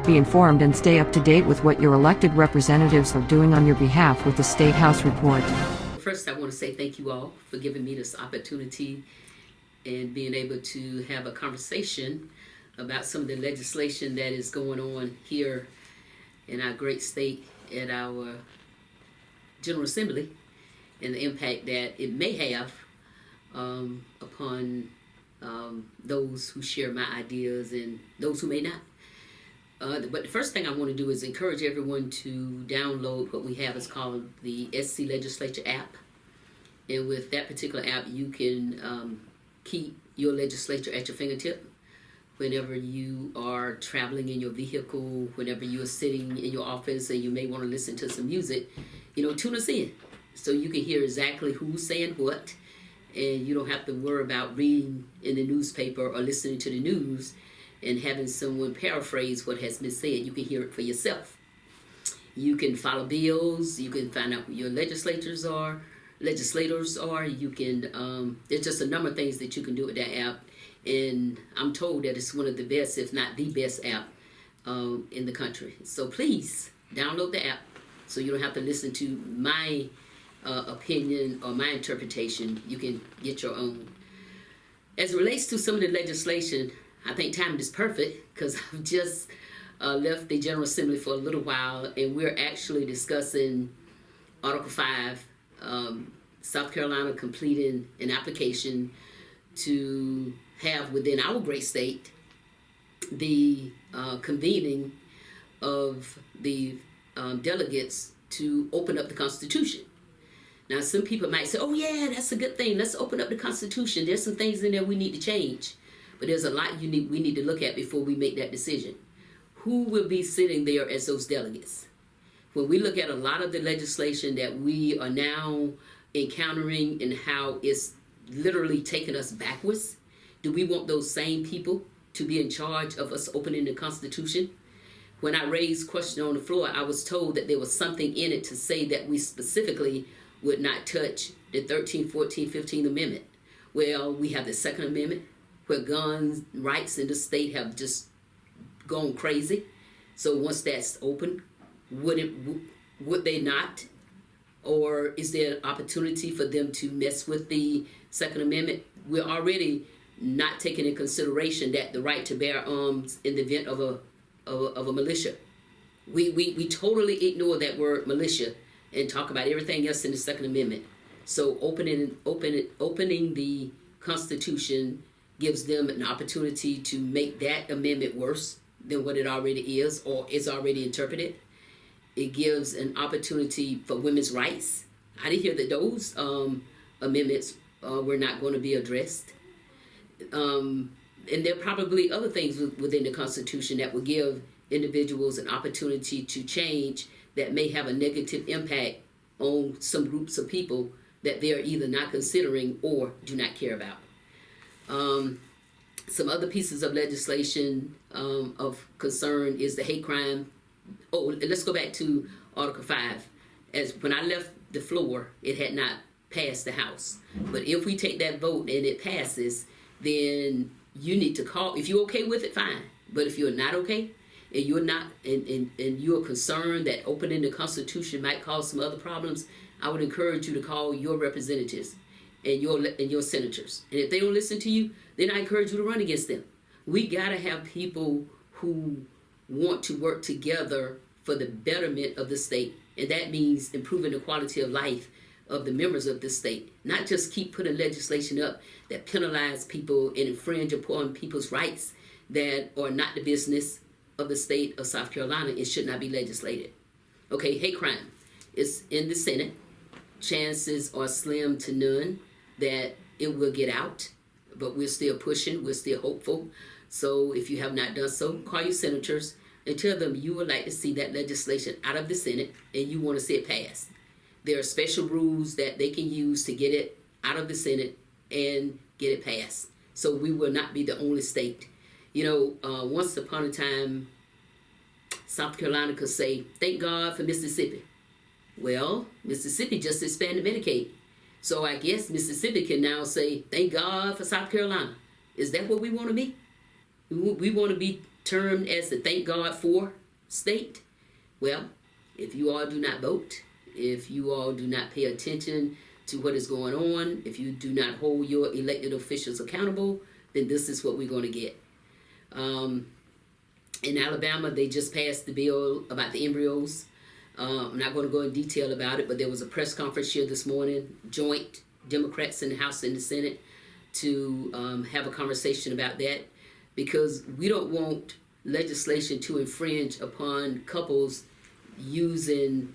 Be informed and stay up to date with what your elected representatives are doing on your behalf with the State House Report. First, I want to say thank you all for giving me this opportunity and being able to have a conversation about some of the legislation that is going on here in our great state at our General Assembly and the impact that it may have upon those who share my ideas and those who may not. But the first thing I want to do is encourage everyone to download what we have is called the SC Legislature app. And with that particular app, you can keep your legislature at your fingertip whenever you are traveling in your vehicle, whenever you are sitting in your office and you may want to listen to some music. Tune us in so you can hear exactly who's saying what, and you don't have to worry about reading in the newspaper or listening to the news and having someone paraphrase what has been said. You can hear it for yourself. You can follow bills. You can find out who your legislators are. You can, there's just a number of things that you can do with that app. And I'm told that it's one of the best, if not the best app in the country. So please download the app so you don't have to listen to my opinion or my interpretation. You can get your own. As it relates to some of the legislation, I think timing is perfect because I've just left the General Assembly for a little while, and we're actually discussing Article 5, South Carolina completing an application to have within our great state the convening of the delegates to open up the Constitution. Now, some people might say, oh yeah, that's a good thing. Let's open up the Constitution. There's some things in there we need to change. But there's a lot we need to look at before we make that decision. Who will be sitting there as those delegates? When we look at a lot of the legislation that we are now encountering and how it's literally taking us backwards, do we want those same people to be in charge of us opening the Constitution? When I raised question on the floor, I was told that there was something in it to say that we specifically would not touch the 13th, 14th, 15th Amendment. Well, we have the Second Amendment, where gun rights in the state have just gone crazy. So once that's open, would they not? Or is there an opportunity for them to mess with the Second Amendment? We're already not taking in consideration that the right to bear arms in the event of a militia. We totally ignore that word militia and talk about everything else in the Second Amendment. So opening the Constitution gives them an opportunity to make that amendment worse than what it already is or is already interpreted. It gives an opportunity for women's rights. I didn't hear that those amendments were not going to be addressed. And there are probably other things within the Constitution that will give individuals an opportunity to change that may have a negative impact on some groups of people that they're either not considering or do not care about. Some other pieces of legislation of concern is the hate crime. Oh, let's go back to Article 5. As when I left the floor, it had not passed the House. But if we take that vote and it passes, then you need to call. If you're okay with it, fine. But if you're not okay, and you're not, and you're concerned that opening the Constitution might cause some other problems, I would encourage you to call your representatives and your senators. And if they don't listen to you, then I encourage you to run against them. We got to have people who want to work together for the betterment of the state. And that means improving the quality of life of the members of the state. Not just keep putting legislation up that penalize people and infringe upon people's rights that are not the business of the state of South Carolina. It should not be legislated. Okay, hate crime is in the Senate. Chances are slim to none that it will get out, but we're still pushing, we're still hopeful. So if you have not done so, call your senators and tell them you would like to see that legislation out of the Senate and you want to see it passed. There are special rules that they can use to get it out of the Senate and get it passed. So we will not be the only state. Once upon a time, South Carolina could say, thank God for Mississippi. Well, Mississippi just expanded Medicaid. So I guess Mississippi can now say, thank God for South Carolina. Is that what we want to be? We want to be termed as the thank God for state. Well, if you all do not vote, if you all do not pay attention to what is going on, if you do not hold your elected officials accountable, then this is what we're going to get. In Alabama, they just passed the bill about the embryos. I'm not going to go in detail about it, but there was a press conference here this morning, joint Democrats in the House and the Senate, to have a conversation about that, because we don't want legislation to infringe upon couples using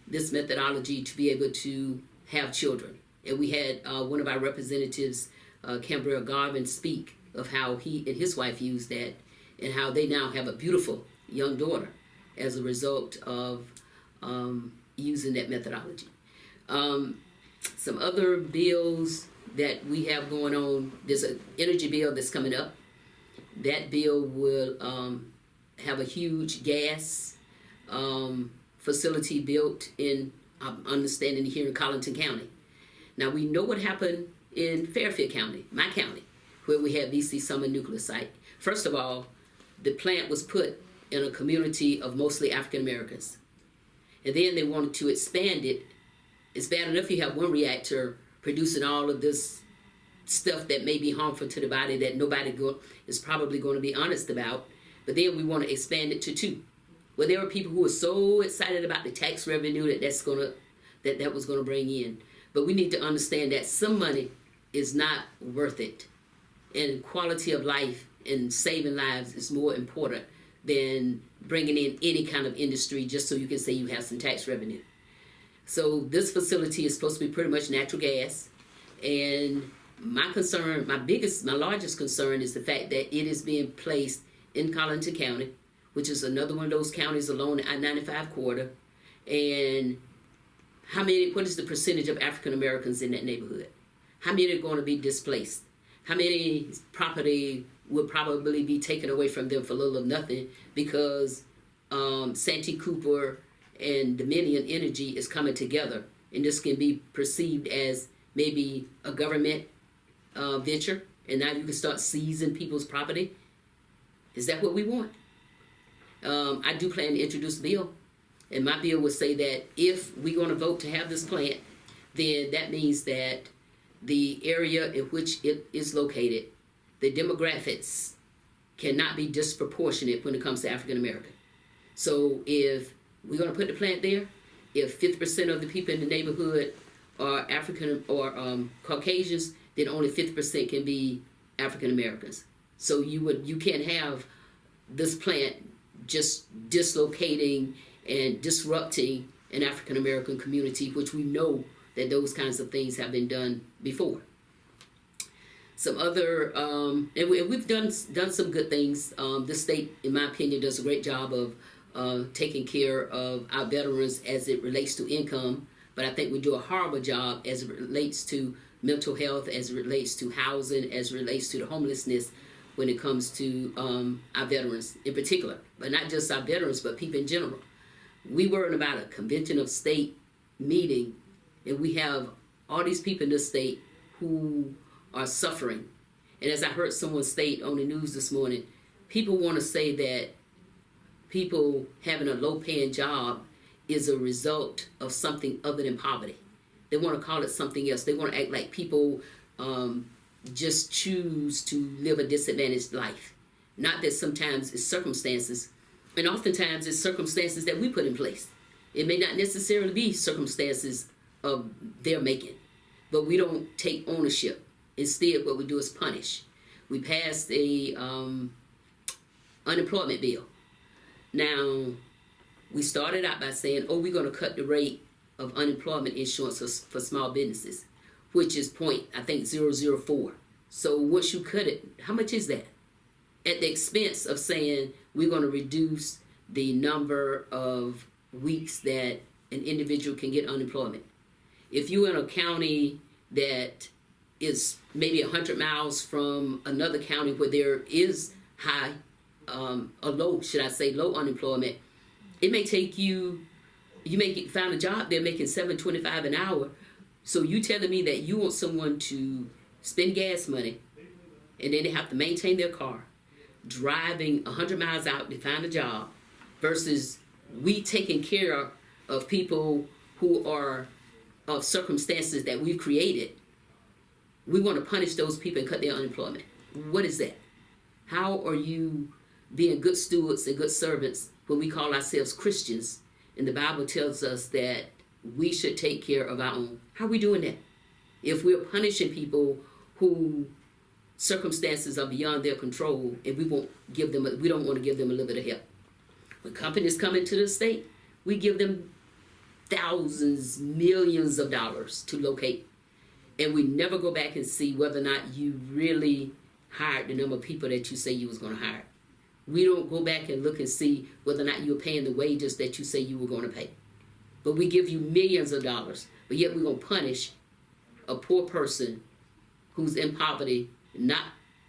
this methodology to be able to have children. And we had one of our representatives, Canberra Garvin, speak of how he and his wife used that and how they now have a beautiful young daughter as a result of using that methodology. Some other bills that we have going on, there's an energy bill that's coming up. That bill will have a huge gas facility built in, I'm understanding, here in Colleton County. Now, we know what happened in Fairfield County, my county, where we had VC Summer Nuclear Site. First of all, the plant was put in a community of mostly African Americans. And then they wanted to expand it. It's bad enough you have one reactor producing all of this stuff that may be harmful to the body that nobody is probably going to be honest about. But then we want to expand it to 2. Well, there were people who were so excited about the tax revenue that that was going to bring in. But we need to understand that some money is not worth it. And quality of life and saving lives is more important than bringing in any kind of industry just so you can say you have some tax revenue. So this facility is supposed to be pretty much natural gas. And my concern, my largest concern is the fact that it is being placed in Colleton County, which is another one of those counties along the I-95 corridor. And what is the percentage of African Americans in that neighborhood? How many are going to be displaced? How many property would probably be taken away from them for little or nothing because Santee Cooper and Dominion Energy is coming together, and this can be perceived as maybe a government venture, and now you can start seizing people's property. Is that what we want? I do plan to introduce a bill, and my bill would say that if we're going to vote to have this plant, then that means that the area in which it is located, the demographics cannot be disproportionate when it comes to African American. So if we're going to put the plant there, if 50% of the people in the neighborhood are African or Caucasians, then only 50% can be African Americans. So you can't have this plant just dislocating and disrupting an African American community, which we know that those kinds of things have been done before. Some other, and we've done some good things. This state, in my opinion, does a great job of taking care of our veterans as it relates to income, but I think we do a horrible job as it relates to mental health, as it relates to housing, as it relates to the homelessness when it comes to our veterans in particular, but not just our veterans, but people in general. We were in about a convention of state meeting, and we have all these people in this state who are suffering. And as I heard someone state on the news this morning, people want to say that people having a low-paying job is a result of something other than poverty. They want to call it something else. They want to act like people just choose to live a disadvantaged life. Not that sometimes it's circumstances, and oftentimes it's circumstances that we put in place. It may not necessarily be circumstances of their making, but we don't take ownership. Instead, what we do is punish. We passed a unemployment bill. Now, we started out by saying, we're going to cut the rate of unemployment insurance for small businesses, which is I think 0.004. So once you cut it, how much is that? At the expense of saying we're going to reduce the number of weeks that an individual can get unemployment. If you're in a county that is maybe 100 miles from another county where there is low unemployment, it may take you may find a job there making $7.25 an hour. So you telling me that you want someone to spend gas money, and then they have to maintain their car. driving 100 miles out to find a job versus we taking care of people who are of circumstances that we've created. We want to punish those people and cut their unemployment. What is that? How are you being good stewards and good servants when we call ourselves Christians and the Bible tells us that we should take care of our own? How are we doing that? If we're punishing people who circumstances are beyond their control and we don't want to give them a little bit of help. When companies come into the state, we give them thousands, millions of dollars to locate. And we never go back and see whether or not you really hired the number of people that you say you was going to hire. We don't go back and look and see whether or not you're paying the wages that you say you were going to pay. But we give you millions of dollars, but yet we're going to punish a poor person who's in poverty, not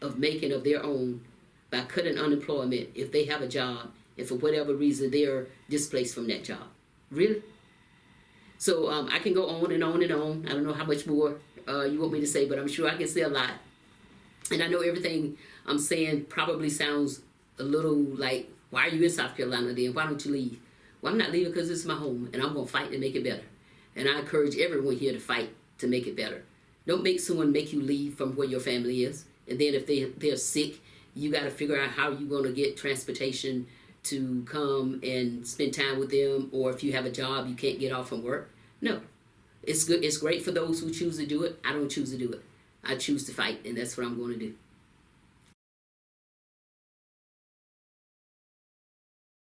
of making of their own, by cutting unemployment if they have a job and for whatever reason they're displaced from that job. Really? So I can go on and on and on. I don't know how much more you want me to say, but I'm sure I can say a lot. And I know everything I'm saying probably sounds a little like, why are you in South Carolina then? Why don't you leave? Well, I'm not leaving because it's my home, and I'm going to fight to make it better. And I encourage everyone here to fight to make it better. Don't make someone make you leave from where your family is. And then if they're sick, you got to figure out how you're going to get transportation to come and spend time with them. Or if you have a job, you can't get off from work. No. It's good. It's great for those who choose to do it. I don't choose to do it. I choose to fight, and that's what I'm going to do.